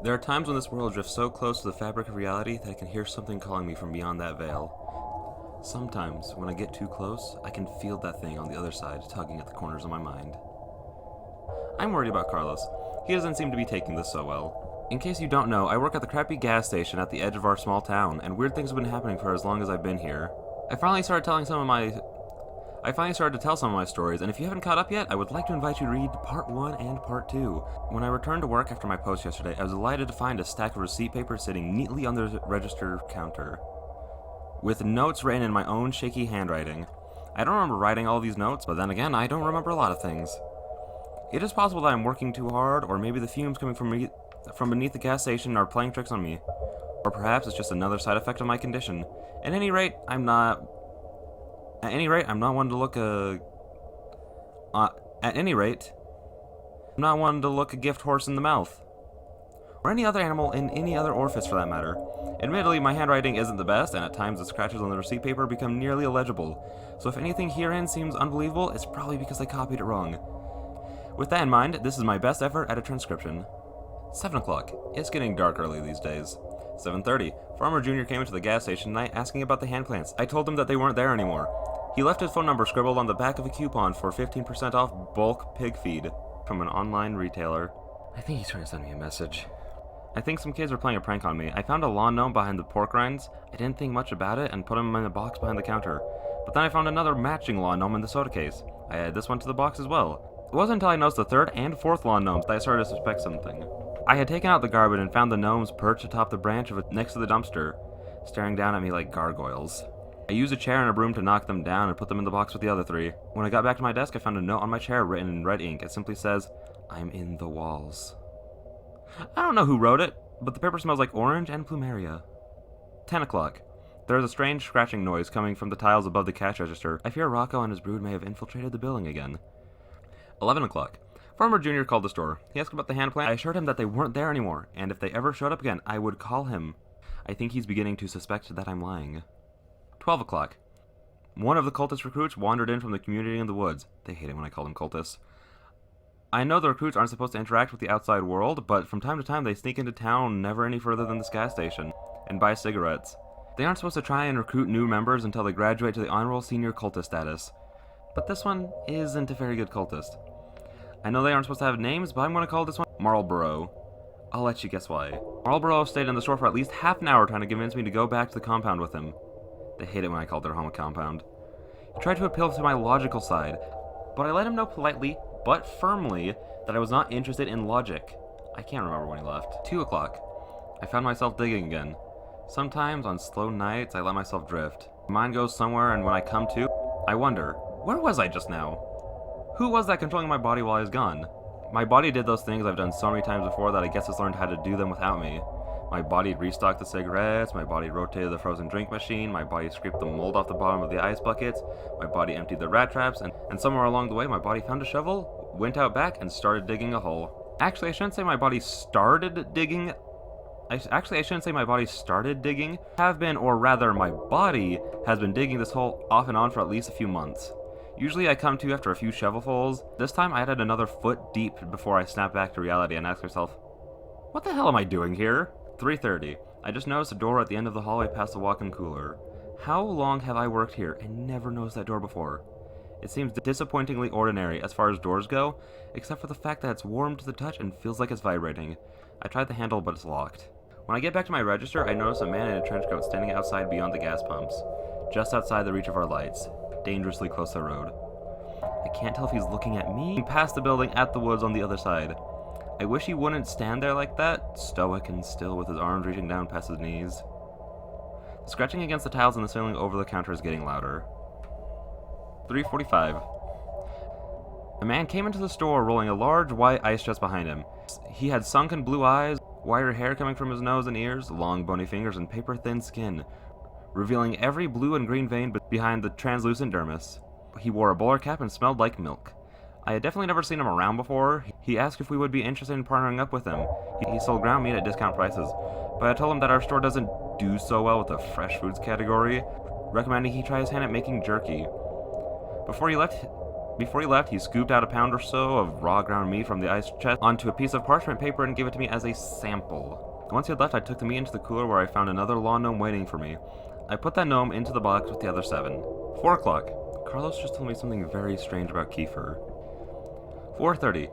There are times when this world drifts so close to the fabric of reality that I can hear something calling me from beyond that veil. Sometimes, when I get too close, I can feel that thing on the other side tugging at the corners of my mind. I'm worried about Carlos. He doesn't seem to be taking this so well. In case you don't know, I work at the crappy gas station at the edge of our small town, and weird things have been happening for as long as I've been here. I finally started to tell some of my stories, and if you haven't caught up yet, I would like to invite you to read Part 1 and Part 2. When I returned to work after my post yesterday, I was delighted to find a stack of receipt paper sitting neatly on the register counter, with notes written in my own shaky handwriting. I don't remember writing all these notes, but then again, I don't remember a lot of things. It is possible that I'm working too hard, or maybe the fumes coming from beneath the gas station are playing tricks on me. Or perhaps it's just another side effect of my condition. At any rate, I'm not one to look a gift horse in the mouth. Or any other animal in any other orifice for that matter. Admittedly, my handwriting isn't the best, and at times the scratches on the receipt paper become nearly illegible. So if anything herein seems unbelievable, it's probably because I copied it wrong. With that in mind, this is my best effort at a transcription. 7 o'clock. It's getting dark early these days. 7:30. Farmer Jr. came into the gas station tonight asking about the hand plants. I told him that they weren't there anymore. He left his phone number scribbled on the back of a coupon for 15% off bulk pig feed from an online retailer. I think he's trying to send me a message. I think some kids were playing a prank on me. I found a lawn gnome behind the pork rinds. I didn't think much about it and put him in a box behind the counter. But then I found another matching lawn gnome in the soda case. I added this one to the box as well. It wasn't until I noticed the third and fourth lawn gnomes that I started to suspect something. I had taken out the garbage and found the gnomes perched atop the branch next to the dumpster, staring down at me like gargoyles. I used a chair and a broom to knock them down and put them in the box with the other three. When I got back to my desk, I found a note on my chair written in red ink. It simply says, "I'm in the walls." I don't know who wrote it, but the paper smells like orange and plumeria. 10 o'clock. There is a strange scratching noise coming from the tiles above the cash register. I fear Rocco and his brood may have infiltrated the building again. 11 o'clock. Farmer Jr. called the store. He asked about the hand plant. I assured him that they weren't there anymore, and if they ever showed up again, I would call him. I think he's beginning to suspect that I'm lying. 12 o'clock. One of the cultist recruits wandered in from the community in the woods. They hate it when I call them cultists. I know the recruits aren't supposed to interact with the outside world, but from time to time they sneak into town never any further than this gas station, and buy cigarettes. They aren't supposed to try and recruit new members until they graduate to the honorable senior cultist status. But this one isn't a very good cultist. I know they aren't supposed to have names, but I'm going to call this one Marlboro. I'll let you guess why. Marlboro stayed in the store for at least half an hour trying to convince me to go back to the compound with him. They hate it when I call their home a compound. He tried to appeal to my logical side, but I let him know politely, but firmly, that I was not interested in logic. I can't remember when he left. 2 o'clock. I found myself digging again. Sometimes, on slow nights, I let myself drift. My mind goes somewhere, and when I come to, I wonder, where was I just now? Who was that controlling my body while I was gone? My body did those things I've done so many times before that I guess it's learned how to do them without me. My body restocked the cigarettes, my body rotated the frozen drink machine, my body scraped the mold off the bottom of the ice buckets, my body emptied the rat traps, and somewhere along the way my body found a shovel, went out back, and started digging a hole. Actually, I shouldn't say my body started digging. I shouldn't say my body started digging. Have been, or rather, my body has been digging this hole off and on for at least a few months. Usually I come to after a few shovelfuls. This time I added another foot deep before I snapped back to reality and asked myself, what the hell am I doing here? 3:30. I just noticed a door at the end of the hallway past the walk-in cooler. How long have I worked here and never noticed that door before? It seems disappointingly ordinary as far as doors go, except for the fact that it's warm to the touch and feels like it's vibrating. I tried the handle, but it's locked. When I get back to my register, I notice a man in a trench coat standing outside beyond the gas pumps, just outside the reach of our lights, dangerously close to the road. I can't tell if he's looking at me past the building at the woods on the other side. I wish he wouldn't stand there like that, stoic and still with his arms reaching down past his knees. The scratching against the tiles in the ceiling over the counter is getting louder. 3:45. A man came into the store rolling a large white ice chest behind him. He had sunken blue eyes, wire hair coming from his nose and ears, long bony fingers, and paper-thin skin, revealing every blue and green vein behind the translucent dermis. He wore a bowler cap and smelled like milk. I had definitely never seen him around before. He asked if we would be interested in partnering up with him. He sold ground meat at discount prices, but I told him that our store doesn't do so well with the fresh foods category, recommending he try his hand at making jerky. Before he left, Before he left, he scooped out a pound or so of raw ground meat from the ice chest onto a piece of parchment paper and gave it to me as a sample. Once he had left, I took the meat into the cooler where I found another law gnome waiting for me. I put that gnome into the box with the other 7. 4 o'clock. Carlos just told me something very strange about Kieffer. 4:30.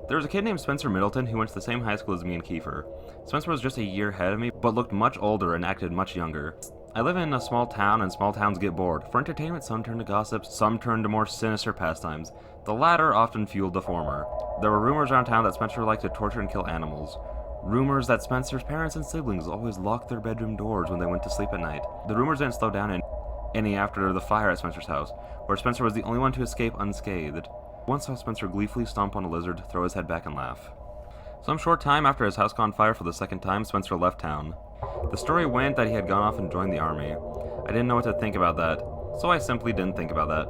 There was a kid named Spencer Middleton who went to the same high school as me and Kieffer. Spencer was just a year ahead of me, but looked much older and acted much younger. I live in a small town, and small towns get bored. For entertainment, some turn to gossip, some turn to more sinister pastimes. The latter often fueled the former. There were rumors around town that Spencer liked to torture and kill animals. Rumors that Spencer's parents and siblings always locked their bedroom doors when they went to sleep at night. The rumors didn't slow down any after the fire at Spencer's house, where Spencer was the only one to escape unscathed. Once saw Spencer gleefully stomp on a lizard, throw his head back and laugh. Some short time after his house caught on fire for the second time, Spencer left town. The story went that he had gone off and joined the army. I didn't know what to think about that, so I simply didn't think about that.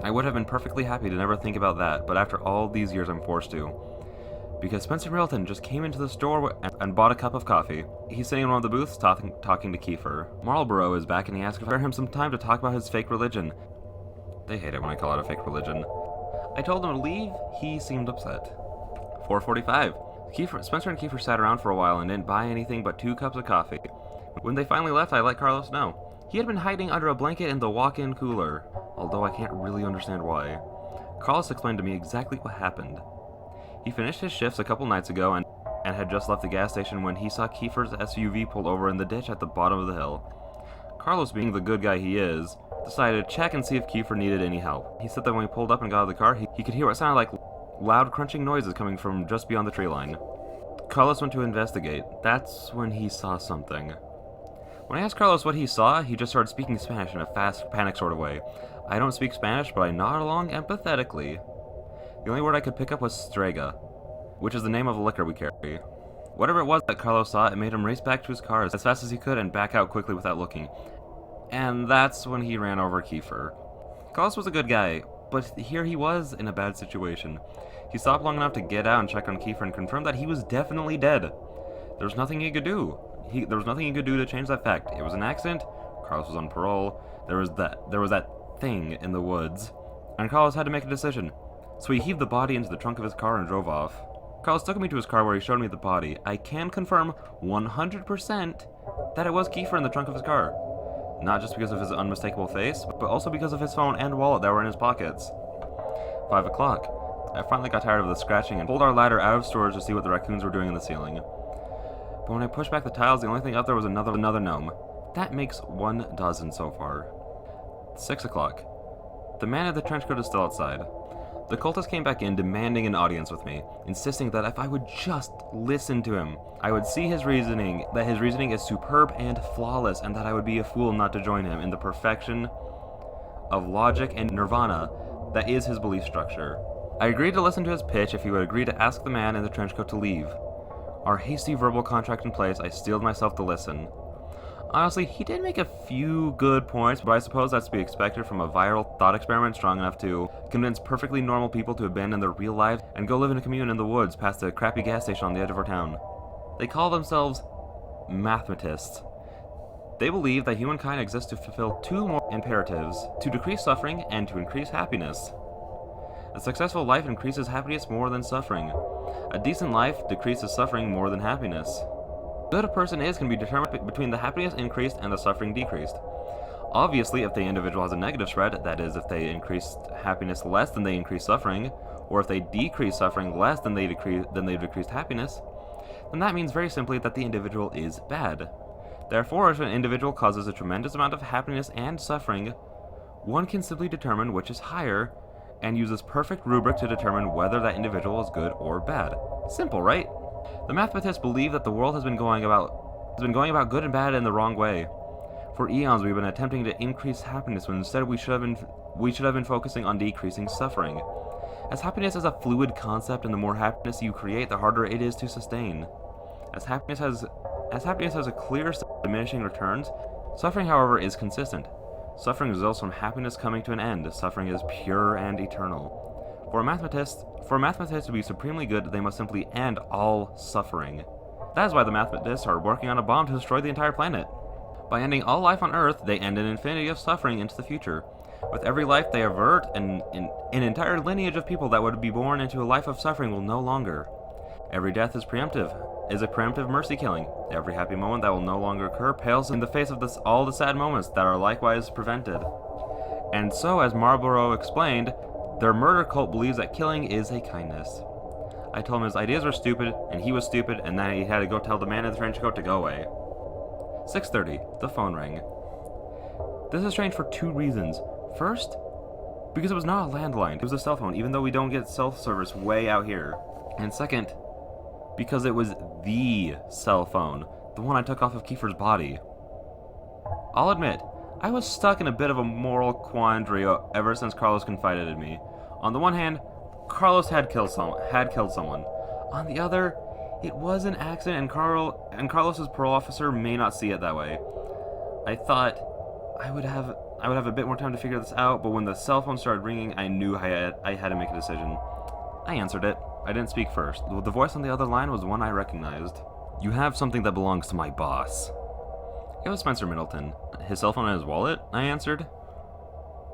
I would have been perfectly happy to never think about that, but after all these years I'm forced to. Because Spencer Middleton just came into the store and bought a cup of coffee. He's sitting in one of the booths talking to Kieffer. Marlboro is back and he asked if I spare him some time to talk about his fake religion. They hate it when I call it a fake religion. I told him to leave. He seemed upset. 4:45. Spencer and Kieffer sat around for a while and didn't buy anything but 2 cups of coffee. When they finally left, I let Carlos know. He had been hiding under a blanket in the walk-in cooler, although I can't really understand why. Carlos explained to me exactly what happened. He finished his shifts a couple nights ago and had just left the gas station when he saw Kieffer's SUV pulled over in the ditch at the bottom of the hill. Carlos, being the good guy he is, decided to check and see if Kieffer needed any help. He said that when he pulled up and got out of the car, he could hear what sounded like loud crunching noises coming from just beyond the tree line. Carlos went to investigate. That's when he saw something. When I asked Carlos what he saw, he just started speaking Spanish in a fast, panic sort of way. I don't speak Spanish, but I nod along empathetically. The only word I could pick up was strega, which is the name of a liquor we carry. Whatever it was that Carlos saw, it made him race back to his car as fast as he could and back out quickly without looking. And that's when he ran over Kieffer. Carlos was a good guy, but here he was in a bad situation. He stopped long enough to get out and check on Kieffer and confirm that he was definitely dead. There was nothing he could do. There was nothing he could do to change that fact. It was an accident. Carlos was on parole. There was that thing in the woods, and Carlos had to make a decision. So he heaved the body into the trunk of his car and drove off. Carlos took me to his car where he showed me the body. I can confirm 100% that it was Kieffer in the trunk of his car. Not just because of his unmistakable face, but also because of his phone and wallet that were in his pockets. 5 o'clock. I finally got tired of the scratching and pulled our ladder out of storage to see what the raccoons were doing in the ceiling. But when I pushed back the tiles, the only thing up there was another gnome. That makes 1 dozen so far. 6 o'clock. The man in the trench coat is still outside. The cultist came back in, demanding an audience with me, insisting that if I would just listen to him, I would see his reasoning, that his reasoning is superb and flawless, and that I would be a fool not to join him in the perfection of logic and nirvana that is his belief structure. I agreed to listen to his pitch if he would agree to ask the man in the trench coat to leave. Our hasty verbal contract in place, I steeled myself to listen. Honestly, he did make a few good points, but I suppose that's to be expected from a viral thought experiment strong enough to convince perfectly normal people to abandon their real lives and go live in a commune in the woods past a crappy gas station on the edge of our town. They call themselves mathematists. They believe that humankind exists to fulfill 2 more imperatives: to decrease suffering and to increase happiness. A successful life increases happiness more than suffering. A decent life decreases suffering more than happiness. How good a person is can be determined between the happiness increased and the suffering decreased. Obviously, if the individual has a negative spread, that is, if they increase happiness less than they increase suffering, or if they decrease suffering less than they've decreased happiness, then that means very simply that the individual is bad. Therefore, if an individual causes a tremendous amount of happiness and suffering, one can simply determine which is higher, and use this perfect rubric to determine whether that individual is good or bad. Simple, right? The mathematists believe that the world has been going about good and bad in the wrong way. For eons, we've been attempting to increase happiness when instead we should have been focusing on decreasing suffering. As happiness is a fluid concept, and the more happiness you create, the harder it is to sustain. As happiness has a clear set of diminishing returns, suffering, however, is consistent. Suffering results from happiness coming to an end. Suffering is pure and eternal. For a mathematist to be supremely good, they must simply end all suffering. That is why the mathematists are working on a bomb to destroy the entire planet. By ending all life on Earth, they end an infinity of suffering into the future. With every life they avert, an An entire lineage of people that would be born into a life of suffering will no longer. Every death is a preemptive mercy killing. Every happy moment that will no longer occur pales in the face of all the sad moments that are likewise prevented. And so, as Marlborough explained, their murder cult believes that killing is a kindness. I told him his ideas were stupid, and he was stupid, and that he had to go tell the man in the trench coat to go away. 6:30. The phone rang. This is strange for 2 reasons. First, because it was not a landline, it was a cell phone, even though we don't get cell service way out here. And second, because it was the cell phone, the one I took off of Kieffer's body. I'll admit, I was stuck in a bit of a moral quandary ever since Carlos confided in me. On the one hand, Carlos had killed someone. On the other, it was an accident, and Carlos's parole officer may not see it that way. I thought I would have a bit more time to figure this out, but when the cell phone started ringing, I knew I had to make a decision. I answered it. I didn't speak first. The voice on the other line was one I recognized. "You have something that belongs to my boss." It was Spencer Middleton. "His cell phone and his wallet?" I answered.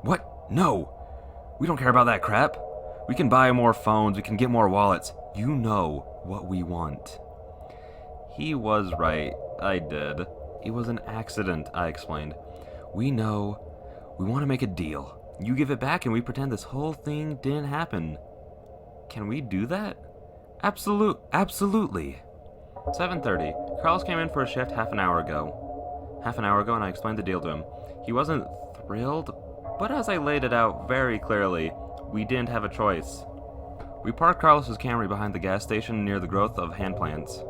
"What? No! We don't care about that crap. We can buy more phones, we can get more wallets. You know what we want." He was right. I did. It was an accident, I explained. "We know. We want to make a deal. You give it back and we pretend this whole thing didn't happen. Can we do that?" Absolutely. 7:30. Carlos came in for a shift half an hour ago, and I explained the deal to him. He wasn't thrilled, but as I laid it out very clearly, we didn't have a choice. We parked Carlos's Camry behind the gas station near the growth of hand plants,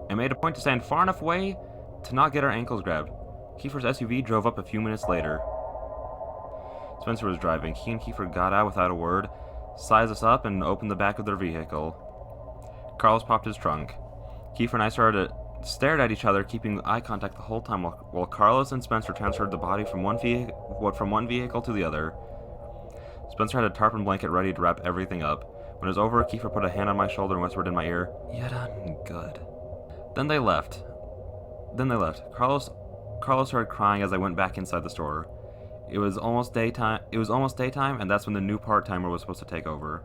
and made a point to stand far enough away to not get our ankles grabbed. Kieffer's SUV drove up a few minutes later. Spencer was driving. He and Kieffer got out without a word, sized us up, and opened the back of their vehicle. Carlos popped his trunk. Kieffer and I stared at each other, keeping eye contact the whole time while Carlos and Spencer transferred the body from one vehicle to the other. Spencer had a tarpaulin blanket ready to wrap everything up. When it was over, Kieffer put a hand on my shoulder and whispered in my ear, "You're done good." Then they left. Carlos started crying as I went back inside the store. It was almost daytime, and that's when the new part-timer was supposed to take over.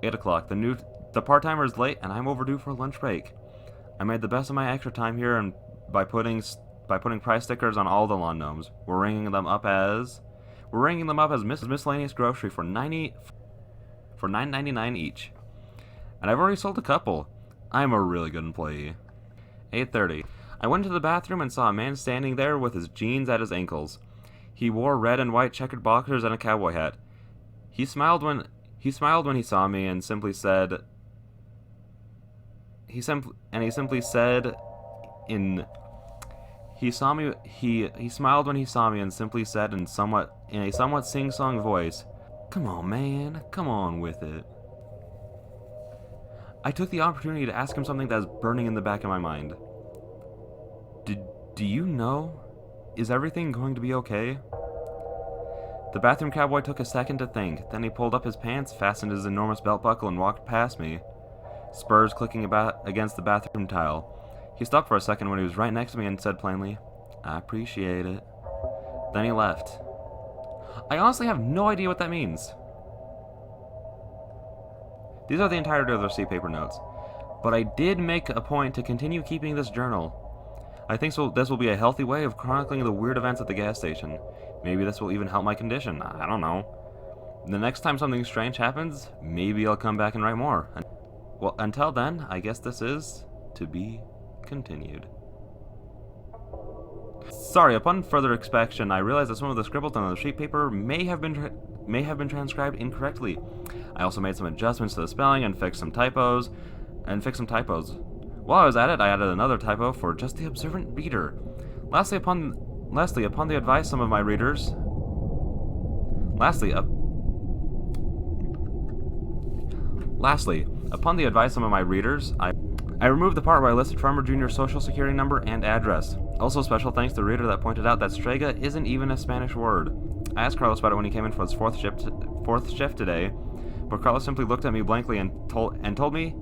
8 o'clock. The part-timer is late, and I'm overdue for a lunch break. I made the best of my extra time here, and by putting price stickers on all the lawn gnomes. We're ringing them up as miscellaneous grocery for $9.99 each. And I've already sold a couple. I'm a really good employee. 8:30. I went into the bathroom and saw a man standing there with his jeans at his ankles. He wore red and white checkered boxers and a cowboy hat. He smiled when he saw me and simply said He smiled when he saw me and simply said in a somewhat sing-song voice, "Come on, man, come on with it." I took the opportunity to ask him something that was burning in the back of my mind. Do you know? Is everything going to be okay?" The bathroom cowboy took a second to think. Then he pulled up his pants, fastened his enormous belt buckle, and walked past me, spurs clicking against the bathroom tile. He stopped for a second when he was right next to me and said plainly, "I appreciate it." Then he left. I honestly have no idea what that means. These are the entirety of the receipt paper notes, but I did make a point to continue keeping this journal. I think this will be a healthy way of chronicling the weird events at the gas station. Maybe this will even help my condition. I don't know. The next time something strange happens, maybe I'll come back and write more. Well, until then, I guess this is to be continued. Sorry, upon further inspection, I realized that some of the scribbles on the sheet paper may have been transcribed incorrectly. I also made some adjustments to the spelling and fixed some typos. While I was at it, I added another typo for just the observant reader. Lastly, upon the advice of some of my readers, I removed the part where I listed Farmer Jr.'s social security number and address. Also, special thanks to the reader that pointed out that strega isn't even a Spanish word. I asked Carlos about it when he came in for his fourth shift today, but Carlos simply looked at me blankly and told me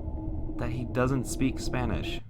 that he doesn't speak Spanish.